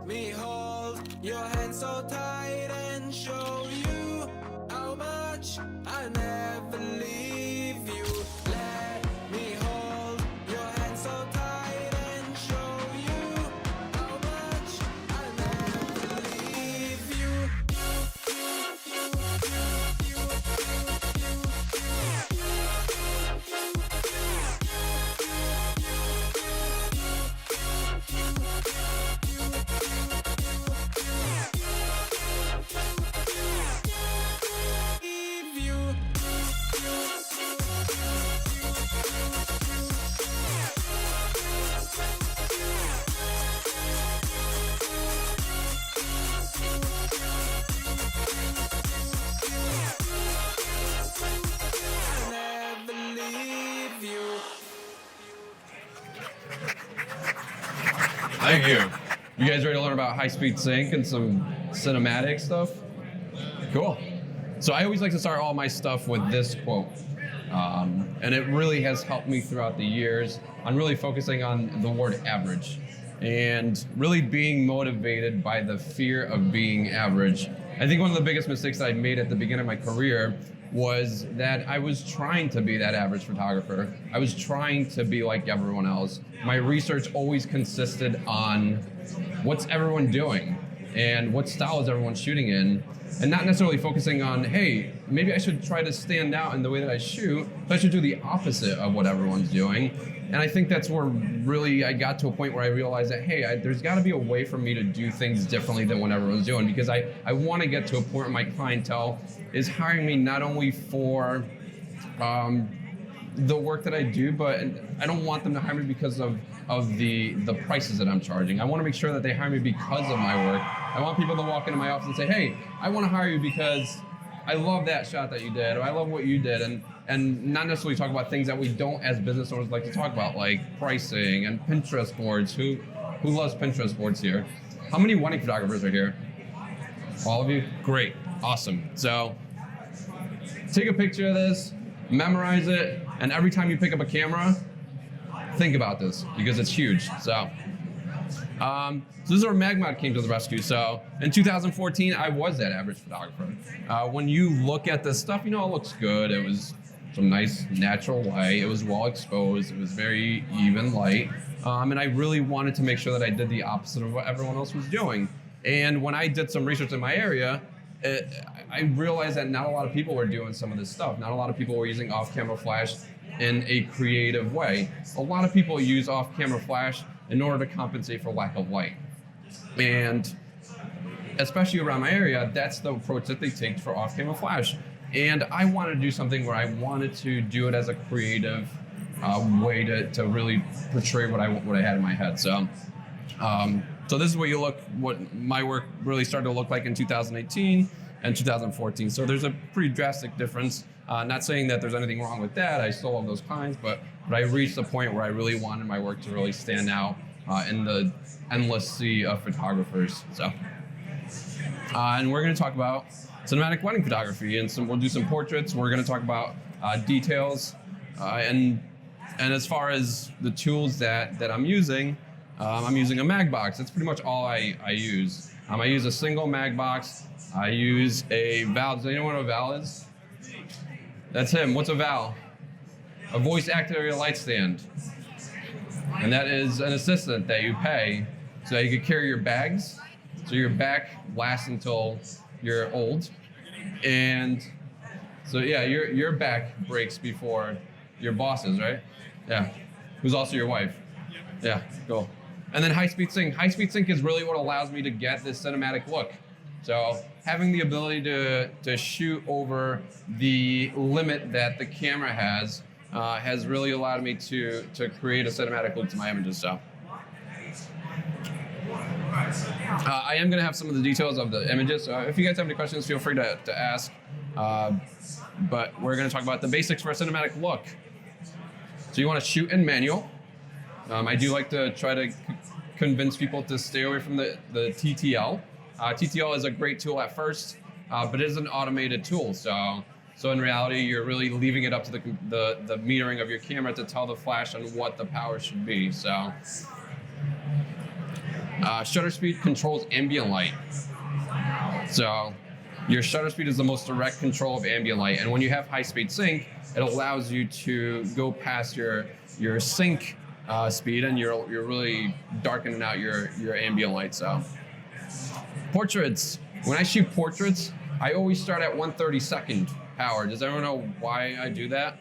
me hold your hand so tight and show you how much I never leave you. Let me hold your hand so tight and show you how much I never leave you. Thank you. You guys ready to learn about high-speed sync and some cinematic stuff? Cool. So I always like to start all my stuff with this quote. And it really has helped me throughout the years on really focusing on the word average and really being motivated by the fear of being average. I think one of the biggest mistakes that I made at the beginning of my career was that I was trying to be that average photographer. I was trying to be like everyone else. My research always consisted on what's everyone doing and what style is everyone shooting in, and not necessarily focusing on, hey, maybe I should try to stand out in the way that I shoot, but I should do the opposite of what everyone's doing. And I think that's where really I got to a point where I realized that, hey, there's gotta be a way for me to do things differently than what everyone's doing, because I wanna get to a point where my clientele is hiring me not only for the work that I do, but I don't want them to hire me because of the prices that I'm charging. I wanna make sure that they hire me because of my work. I want people to walk into my office and say, hey, I wanna hire you because I love that shot that you did, or I love what you did, and not necessarily talk about things that we don't as business owners like to talk about, like pricing and Pinterest boards. Who loves Pinterest boards here? How many wedding photographers are here? All of you? Great, awesome. So take a picture of this, memorize it, and every time you pick up a camera, think about this, because it's huge. So this is where MagMod came to the rescue. So in 2014, I was that average photographer. When you look at this stuff, you know, it looks good. It was some nice natural light. It was well exposed. It was very even light. And I really wanted to make sure that I did the opposite of what everyone else was doing. And when I did some research in my area, I realized that not a lot of people were doing some of this stuff. Not a lot of people were using off-camera flash in a creative way. A lot of people use off-camera flash in order to compensate for lack of light. And especially around my area, that's the approach that they take for off-camera flash. And I wanted to do something where I wanted to do it as a creative way to really portray what I had in my head. So this is what my work really started to look like in 2018 and 2014. So there's a pretty drastic difference. Not saying that there's anything wrong with that. I still love those clients, but I reached the point where I really wanted my work to really stand out in the endless sea of photographers. So, and we're going to talk about cinematic wedding photography, and we'll do some portraits. We're going to talk about details, and as far as the tools that I'm using a MagBox. That's pretty much all I use. I use a single MagBox. I use a valve. Does anyone know what a valve is? That's him. What's a valve? A voice-activated light stand. And that is an assistant that you pay so that you can carry your bags, so your back lasts until you're old. And so yeah, your back breaks before your boss's, right? Yeah. Who's also your wife. Yeah, cool. And then high-speed sync. High-speed sync is really what allows me to get this cinematic look. So having the ability to shoot over the limit that the camera has really allowed me to create a cinematic look to my images. So I am going to have some of the details of the images. So if you guys have any questions, feel free to ask. But we're going to talk about the basics for a cinematic look. So you want to shoot in manual. I do like to try to convince people to stay away from the TTL. TTL is a great tool at first, but it is an automated tool. So in reality, you're really leaving it up to the metering of your camera to tell the flash on what the power should be. So Shutter speed controls ambient light. So your shutter speed is the most direct control of ambient light. And when you have high speed sync, it allows you to go past your sync speed, and you're really darkening out your ambient light. So portraits, when I shoot portraits, I always start at 1/32 power. Does everyone know why I do that?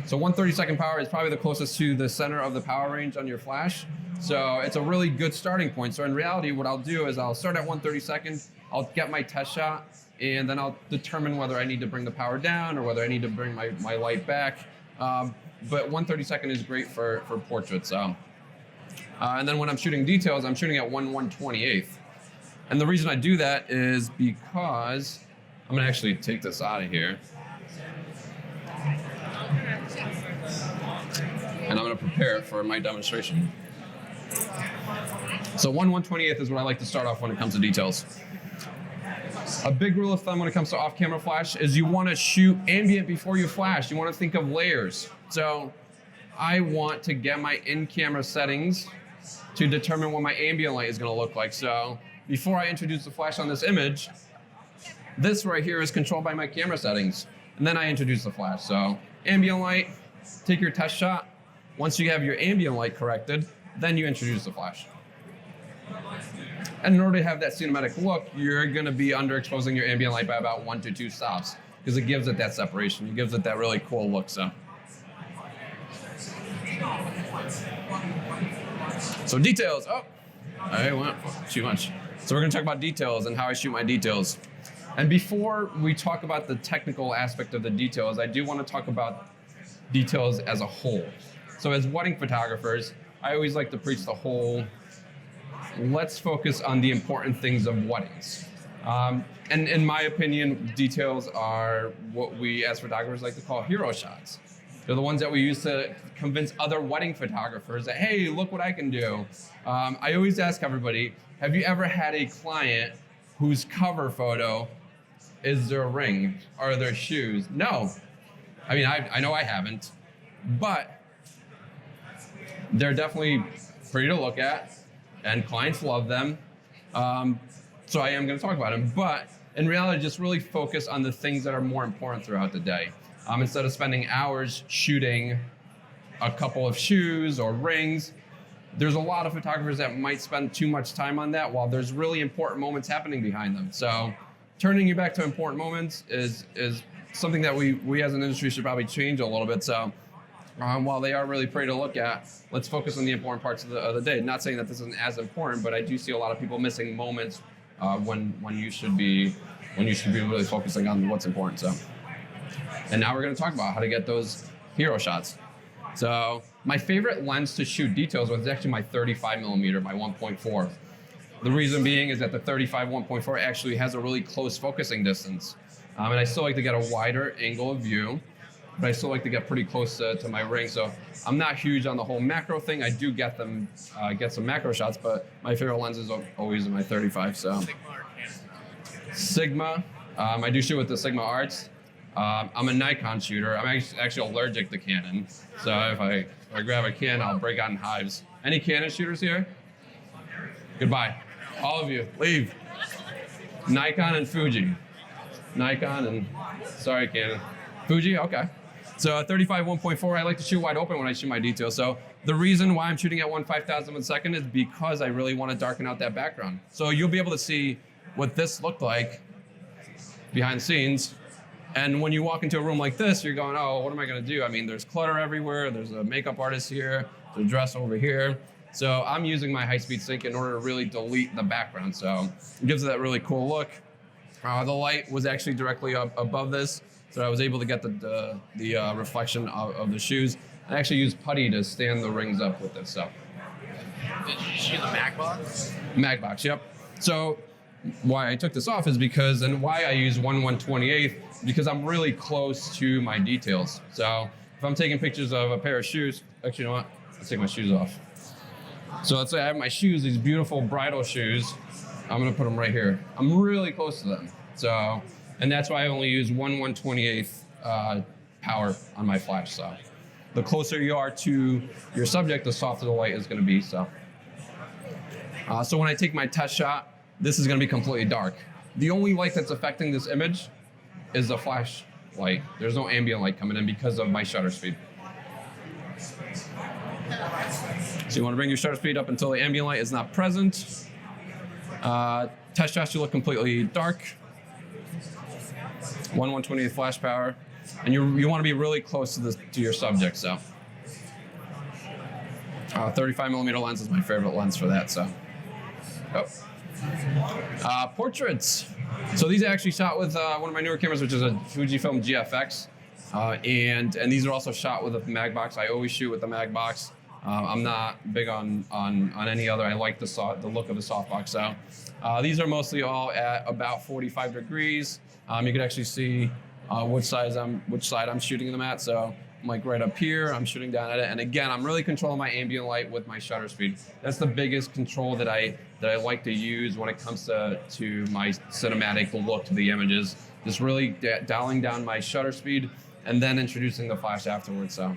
So 1/32 power is probably the closest to the center of the power range on your flash. So it's a really good starting point. So in reality, what I'll do is I'll start at 1/32, I'll get my test shot, and then I'll determine whether I need to bring the power down or whether I need to bring my light back. But 1/32 is great for portraits. And then when I'm shooting details, I'm shooting at 1/128. And the reason I do that is because I'm gonna actually take this out of here. And I'm gonna prepare it for my demonstration. So 1/128 is what I like to start off when it comes to details. A big rule of thumb when it comes to off-camera flash is you want to shoot ambient before you flash. You want to think of layers. So I want to get my in-camera settings to determine what my ambient light is going to look like. So before I introduce the flash on this image, this right here is controlled by my camera settings. And then I introduce the flash. So ambient light, take your test shot. Once you have your ambient light corrected, then you introduce the flash. And in order to have that cinematic look, you're going to be underexposing your ambient light by about 1 to 2 stops because it gives it that separation. It gives it that really cool look. So details. Oh, I went too much. So we're going to talk about details and how I shoot my details. And before we talk about the technical aspect of the details, I do want to talk about details as a whole. So as wedding photographers, I always like to preach the whole, let's focus on the important things of weddings. And in my opinion, details are what we as photographers like to call hero shots. They're the ones that we use to convince other wedding photographers that, hey, look what I can do. I always ask everybody, have you ever had a client whose cover photo is their ring or their shoes? No. I mean, I know I haven't, but they're definitely pretty to look at, and clients love them. So I am going to talk about them, but in reality, just really focus on the things that are more important throughout the day. Instead of spending hours shooting a couple of shoes or rings, there's a lot of photographers that might spend too much time on that while there's really important moments happening behind them. So turning you back to important moments is something that we as an industry should probably change a little bit. So while they are really pretty to look at, let's focus on the important parts of the day. Not saying that this isn't as important, but I do see a lot of people missing moments when you should be really focusing on what's important. So, and now we're going to talk about how to get those hero shots. So my favorite lens to shoot details with is actually my 35mm, my 1.4. The reason being is that the 35 1.4 actually has a really close focusing distance. And I still like to get a wider angle of view, but I still like to get pretty close to my ring. So I'm not huge on the whole macro thing. I do get some macro shots, but my favorite lens is always in my 35. So Sigma, I do shoot with the Sigma Arts. I'm a Nikon shooter. I'm actually allergic to Canon. So if I grab a Canon, I'll break out in hives. Any Canon shooters here? Goodbye. All of you, leave. Nikon and Fuji. Nikon and, sorry Canon. Fuji, okay. So 35 1.4, I like to shoot wide open when I shoot my details. So the reason why I'm shooting at 1/5000 of a second is because I really want to darken out that background. So you'll be able to see what this looked like behind the scenes. And when you walk into a room like this, you're going, oh, what am I going to do? I mean, there's clutter everywhere. There's a makeup artist here. There's a dress over here. So I'm using my high-speed sync in order to really delete the background. So it gives it that really cool look. The light was actually directly up above this, so I was able to get the reflection of the shoes. I actually used putty to stand the rings up with this. So. Did you use a MagBox? MagBox, yep. So why I took this off is because, and why I use 1/128, because I'm really close to my details. So if I'm taking pictures of a pair of shoes, actually, you know what? Let's take my shoes off. So let's say I have my shoes, these beautiful bridal shoes. I'm gonna put them right here. I'm really close to them. So, and that's why I only use 1/128 power on my flash. So the closer you are to your subject, the softer the light is gonna be. So So when I take my test shot, this is going to be completely dark. The only light that's affecting this image is the flash light. There's no ambient light coming in because of my shutter speed. So you want to bring your shutter speed up until the ambient light is not present. Test shot should look completely dark. 1/120th flash power, and you want to be really close to your subject. So 35mm lens is my favorite lens for that. So portraits. So these are actually shot with one of my newer cameras, which is a Fujifilm GFX, and these are also shot with a Magbox. I always shoot with the Magbox. I'm not big on any other. I like the look of the softbox. So these are mostly all at about 45 degrees. You can actually see which side I'm shooting them at. So I'm like right up here. I'm shooting down at it, and again, I'm really controlling my ambient light with my shutter speed. That's the biggest control that I like to use when it comes to my cinematic look to the images. Just really dialing down my shutter speed and then introducing the flash afterwards. So,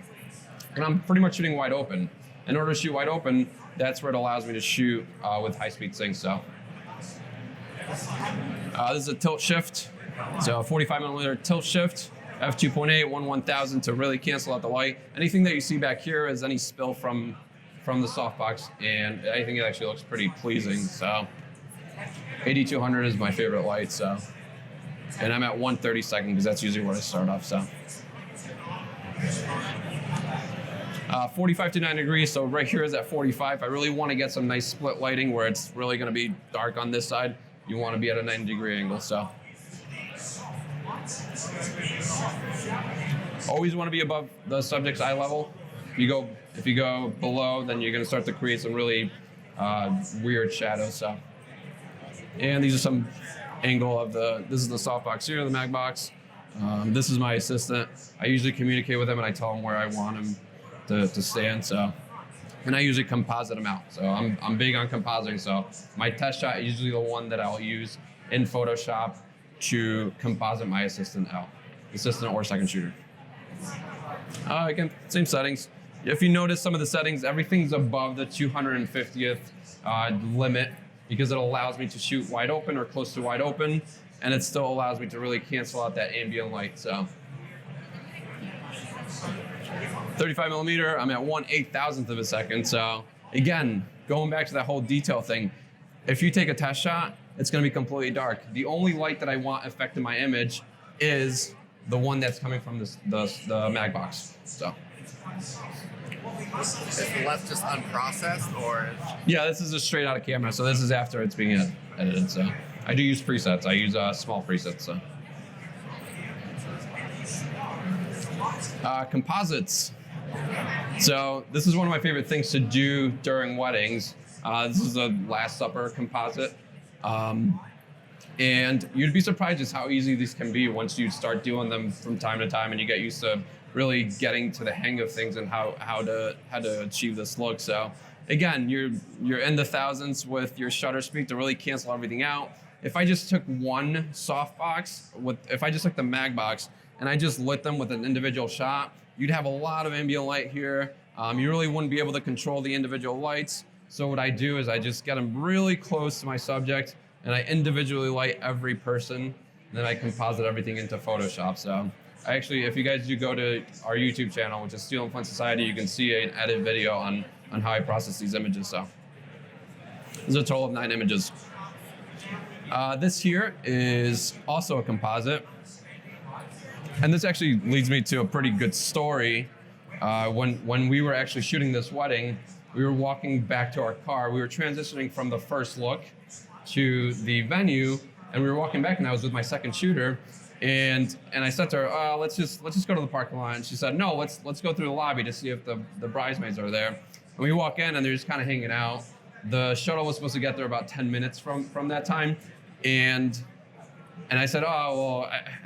and I'm pretty much shooting wide open. In order to shoot wide open, that's where it allows me to shoot with high-speed sync. So this is a tilt shift. So 45mm tilt shift, f2.8, 1/1000 to really cancel out the light. Anything that you see back here is any spill from the softbox, and I think it actually looks pretty pleasing. So 8200 is my favorite light. So, and I'm at 1/32 because that's usually where I start off. So 45 to 9 degrees. So right here is at 45. I really want to get some nice split lighting where it's really going to be dark on this side. You want to be at a 90-degree angle. So always want to be above the subject's eye level. If you go below, then you're going to start to create some really weird shadows. So, and these are some angle of this is the softbox here, the Magbox. This is my assistant. I usually communicate with him and I tell him where I want him to stand. So, and I usually composite them out. So I'm big on compositing. So my test shot is usually the one that I'll use in Photoshop to composite my assistant out, assistant or second shooter. Again, same settings. If you notice some of the settings, everything's above the 250th limit because it allows me to shoot wide open or close to wide open, and it still allows me to really cancel out that ambient light. So 35mm, I'm at 1/8000th of a second. So again, going back to that whole detail thing, if you take a test shot, it's going to be completely dark. The only light that I want affecting my image is the one that's coming from the Magbox. So. Is the left just unprocessed, or? Yeah, this is just straight out of camera. So this is after it's being edited. So I do use presets. I use small presets. So composites. So this is one of my favorite things to do during weddings. This is a Last Supper composite. And you'd be surprised just how easy these can be once you start doing them from time to time and you get used to really getting to the hang of things and how to achieve this look. So again, you're in the thousands with your shutter speed to really cancel everything out. If I just took one softbox, if I just took the Magbox and I just lit them with an individual shot, you'd have a lot of ambient light here. You really wouldn't be able to control the individual lights. So what I do is I just get them really close to my subject and I individually light every person, and then I composite everything into Photoshop. So I actually, if you guys do go to our YouTube channel, which is Steel and Flint Society, you can see an edit video on how I process these images. So there's a total of 9 images. This here is also a composite. And this actually leads me to a pretty good story. When we were actually shooting this wedding, we were walking back to our car. We were transitioning from the first look to the venue, and we were walking back, and I was with my second shooter, and I said to her, let's just go to the parking lot. And she said, no, let's go through the lobby to see if the bridesmaids are there. And we walk in, and they're just kind of hanging out. The shuttle was supposed to get there about 10 minutes from that time, and I said,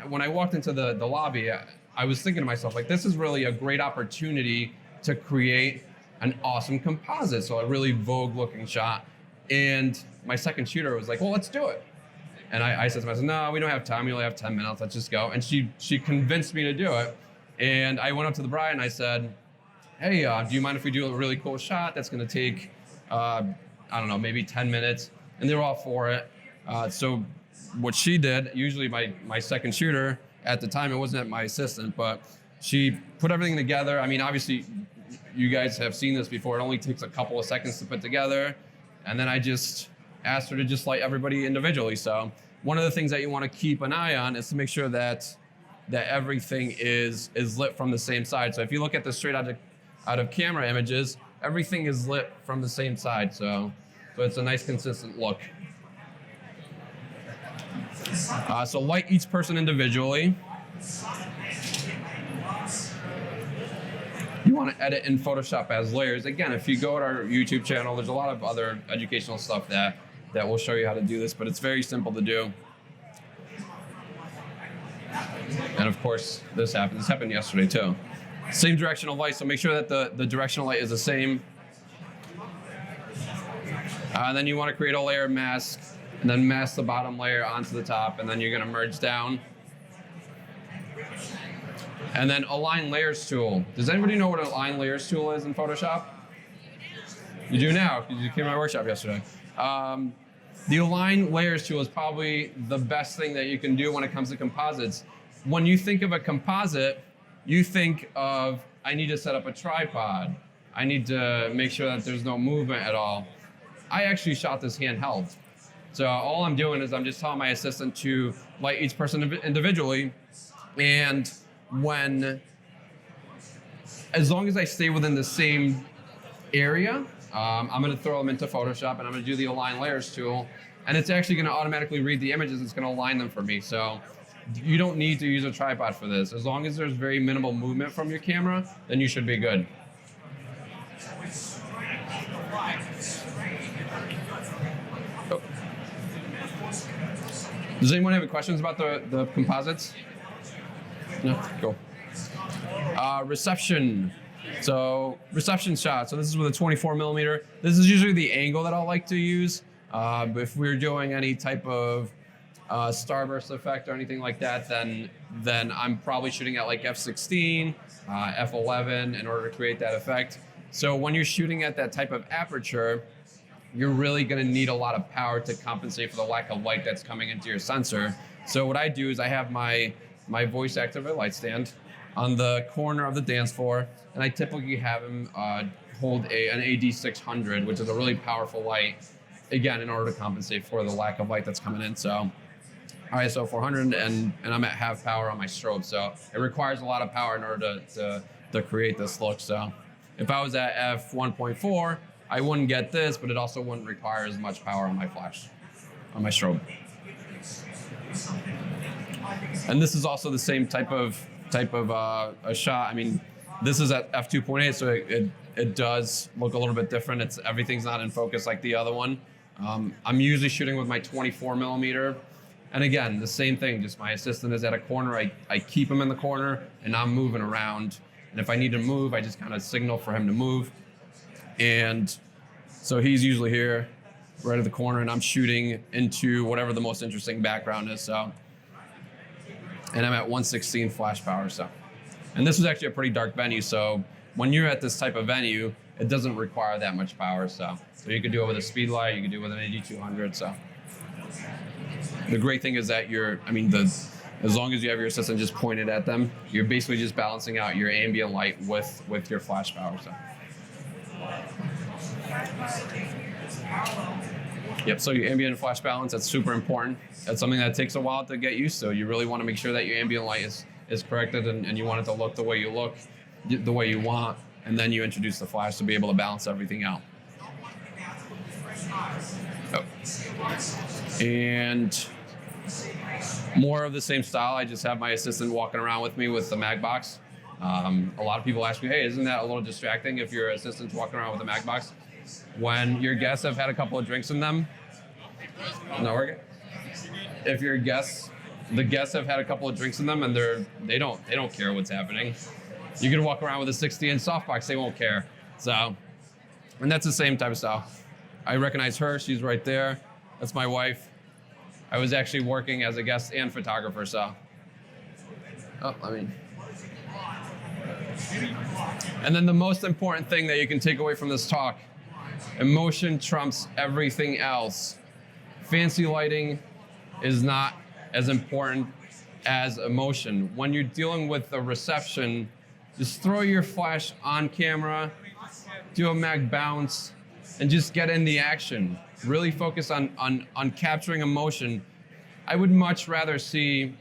when I walked into the lobby, I was thinking to myself, like, this is really a great opportunity to create an awesome composite, so a really Vogue-looking shot. And my second shooter was like, well, let's do it. And I said to myself, no, we don't have time. We only have 10 minutes. Let's just go. And she convinced me to do it. And I went up to the bride and I said, hey, do you mind if we do a really cool shot that's going to take I don't know, maybe 10 minutes, and they were all for it. So what she did, usually my second shooter at the time, it wasn't my assistant, but she put everything together. I mean, obviously, you guys have seen this before. It only takes a couple of seconds to put together. And then I just asked her to just light everybody individually. So one of the things that you want to keep an eye on is to make sure that everything is lit from the same side. So if you look at the straight out of camera images, everything is lit from the same side. So it's a nice consistent look. So light each person individually. You want to edit in Photoshop as layers. Again, if you go to our YouTube channel, there's a lot of other educational stuff that will show you how to do this, but it's very simple to do. And of course, this happened. This happened yesterday too. Same direction of light, so make sure that the direction of light is the same. Then you want to create a layer mask, and then mask the bottom layer onto the top, and then you're going to merge down. And then Align Layers tool. Does anybody know what an Align Layers tool is in Photoshop? You do now, because you came to my workshop yesterday. The Align Layers tool is probably the best thing that you can do when it comes to composites. When you think of a composite, you think of, I need to set up a tripod. I need to make sure that there's no movement at all. I actually shot this handheld. So all I'm doing is I'm just telling my assistant to light each person individually, and as long as I stay within the same area, I'm going to throw them into Photoshop, and I'm going to do the Align Layers tool, and it's actually going to automatically read the images. It's going to align them for me. So you don't need to use a tripod for this. As long as there's very minimal movement from your camera, then you should be good. Oh. Does anyone have any questions about the composites? No? Cool. Reception. So reception shot. So this is with a 24 millimeter. This is usually the angle that I'll like to use. If we're doing any type of starburst effect or anything like that, then I'm probably shooting at like f16, f11 in order to create that effect. So when you're shooting at that type of aperture, you're really going to need a lot of power to compensate for the lack of light that's coming into your sensor. So what I do is I have my voice activated light stand on the corner of the dance floor, and I typically have him hold an AD600, which is a really powerful light, again, in order to compensate for the lack of light that's coming in. So ISO 400, and I'm at half power on my strobe, so it requires a lot of power in order to create this look. So if I was at f1.4, I wouldn't get this, but it also wouldn't require as much power on my flash, on my strobe. And this is also the same type of a shot. I mean, this is at f2.8, so it does look a little bit different. Everything's not in focus like the other one. I'm usually shooting with my 24 millimeter. And again, the same thing, just my assistant is at a corner. I keep him in the corner, and I'm moving around. And if I need to move, I just kind of signal for him to move. And so he's usually here, right at the corner, and I'm shooting into whatever the most interesting background is. So, and I'm at 116 flash power. So, and this was actually a pretty dark venue. So when you're at this type of venue, it doesn't require that much power. So you could do it with a speed light, you could do it with an AD200. So the great thing is that as long as you have your assistant just pointed at them, you're basically just balancing out your ambient light with your flash power. So. Yep, so your ambient and flash balance, that's super important. That's something that takes a while to get used to. You really want to make sure that your ambient light is corrected, and you want it to look the way you look, the way you want, and then you introduce the flash to be able to balance everything out. Oh. And more of the same style. I just have my assistant walking around with me with the mag box. A lot of people ask me, hey, isn't that a little distracting if your assistant's walking around with a mag box? When your guests have had a couple of drinks in them, no, we're good. If the guests have had a couple of drinks in them and they don't care what's happening, you can walk around with a 60-inch softbox, they won't care. So, and that's the same type of style. I recognize her, she's right there. That's my wife. I was actually working as a guest and photographer, so. And then the most important thing that you can take away from this talk Emotion trumps everything else. Fancy lighting is not as important as emotion. When you're dealing with the reception, just throw your flash on camera, do a mag bounce, and just get in the action. Really focus on capturing emotion. I would much rather see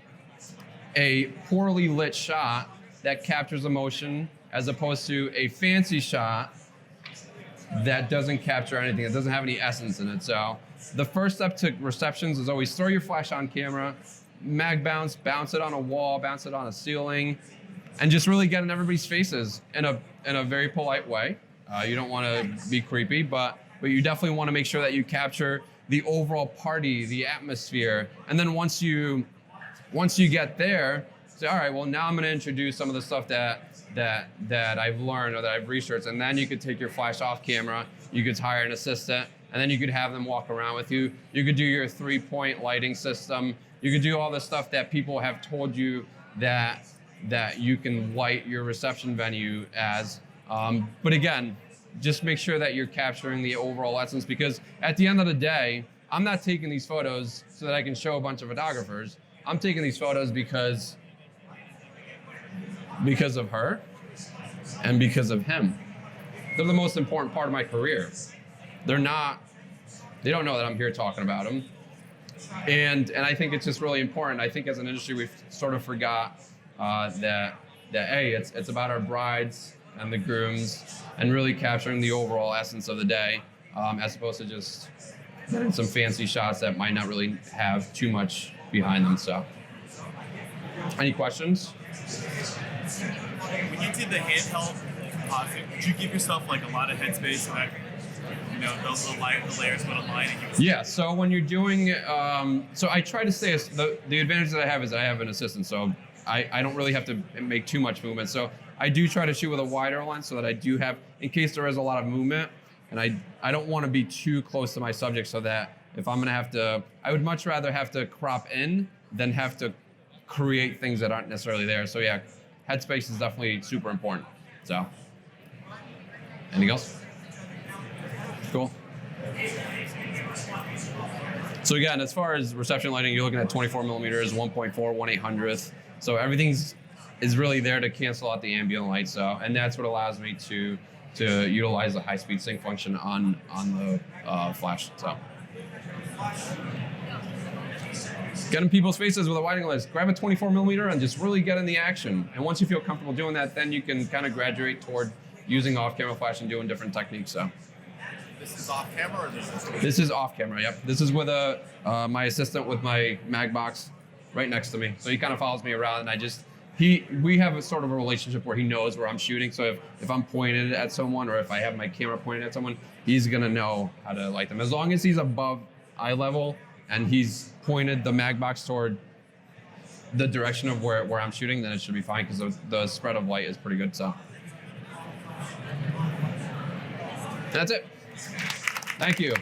a poorly lit shot that captures emotion as opposed to a fancy shot that doesn't capture anything, it doesn't have any essence in it. So the first step to receptions is always throw your flash on camera, mag bounce, bounce it on a wall, bounce it on a ceiling, and just really get in everybody's faces in a very polite way. You don't want to be creepy, but you definitely want to make sure that you capture the overall party, the atmosphere, and then once you get there, say, all right, well now I'm going to introduce some of the stuff that I've learned or that I've researched, and then you could take your flash off camera, you could hire an assistant, and then you could have them walk around with you. You could do your 3-point lighting system. You could do all the stuff that people have told you that you can light your reception venue as. But again, just make sure that you're capturing the overall essence, because at the end of the day, I'm not taking these photos so that I can show a bunch of photographers. I'm taking these photos because of her and because of him. They're the most important part of my career. They don't know that I'm here talking about them. And I think it's just really important. I think as an industry, we've sort of forgot that hey, it's about our brides and the grooms and really capturing the overall essence of the day, as opposed to just getting some fancy shots that might not really have too much behind them. So, any questions? When you did the handheld composite, did you give yourself like a lot of headspace so that the layers would align? Yeah. So when you're doing, so I try to stay. The advantage that I have is I have an assistant, so I don't really have to make too much movement. So I do try to shoot with a wider lens so that I do have, in case there is a lot of movement, and I don't want to be too close to my subject, so that if I'm gonna have to, I would much rather have to crop in than have to create things that aren't necessarily there. So yeah, headspace is definitely super important. So, anything else? Cool. So again, as far as reception lighting, you're looking at 24 millimeters, 1.4, 1/800th. So everything's is really there to cancel out the ambient light. So, and that's what allows me to utilize the high-speed sync function on the flash. So, get in people's faces with a widening lens. Grab a 24 millimeter and just really get in the action. And once you feel comfortable doing that, then you can kind of graduate toward using off-camera flash and doing different techniques. So. This is off camera, or this is off camera. Yep. This is with my assistant with my mag box right next to me. So he kind of follows me around, and we have a sort of a relationship where he knows where I'm shooting. So if I'm pointed at someone, or if I have my camera pointed at someone, he's gonna know how to light them. As long as he's above eye level and he's pointed the mag box toward the direction of where I'm shooting, then it should be fine, because the spread of light is pretty good. So that's it. Thank you.